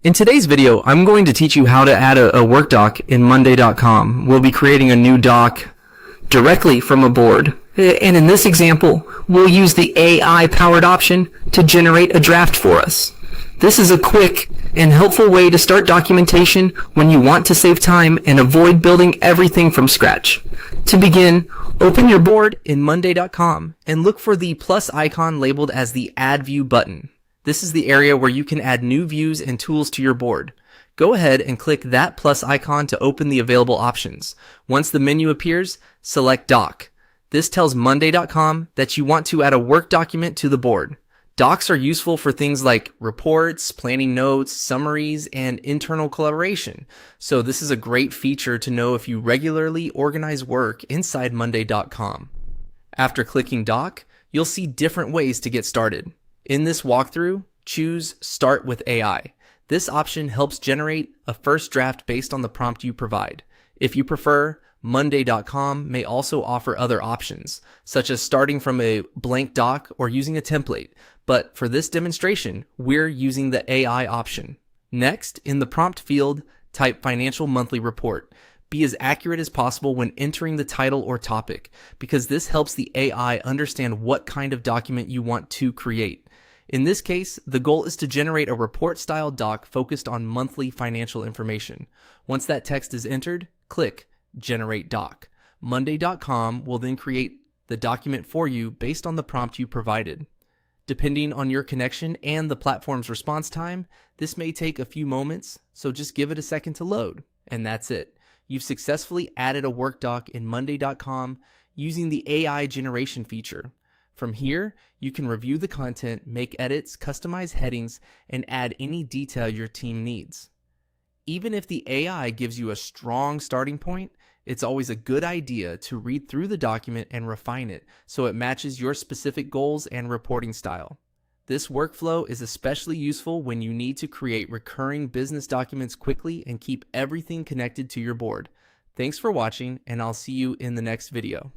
In today's video, I'm going to teach you how to add a work doc in Monday.com. We'll be creating a new doc directly from a board. And in this example, we'll use the AI-powered option to generate a draft for us. This is a quick and helpful way to start documentation when you want to save time and avoid building everything from scratch. To begin, open your board in Monday.com and look for the plus icon labeled as the Add View button. This is the area where you can add new views and tools to your board. Go ahead and click that plus icon to open the available options. Once the menu appears, select Doc. This tells Monday.com that you want to add a work document to the board. Docs are useful for things like reports, planning notes, summaries, and internal collaboration. So this is a great feature to know if you regularly organize work inside Monday.com. After clicking Doc, you'll see different ways to get started. In this walkthrough, choose Start with AI. This option helps generate a first draft based on the prompt you provide. If you prefer, Monday.com may also offer other options, such as starting from a blank doc or using a template, but for this demonstration, we're using the AI option. Next, in the prompt field, type Financial Monthly Report. Be as accurate as possible when entering the title or topic, because this helps the AI understand what kind of document you want to create. In this case, the goal is to generate a report-style doc focused on monthly financial information. Once that text is entered, click Generate Doc. Monday.com will then create the document for you based on the prompt you provided. Depending on your connection and the platform's response time, this may take a few moments, so just give it a second to load. And that's it. You've successfully added a work doc in Monday.com using the AI generation feature. From here, you can review the content, make edits, customize headings, and add any detail your team needs. Even if the AI gives you a strong starting point, it's always a good idea to read through the document and refine it so it matches your specific goals and reporting style. This workflow is especially useful when you need to create recurring business documents quickly and keep everything connected to your board. Thanks for watching, and I'll see you in the next video.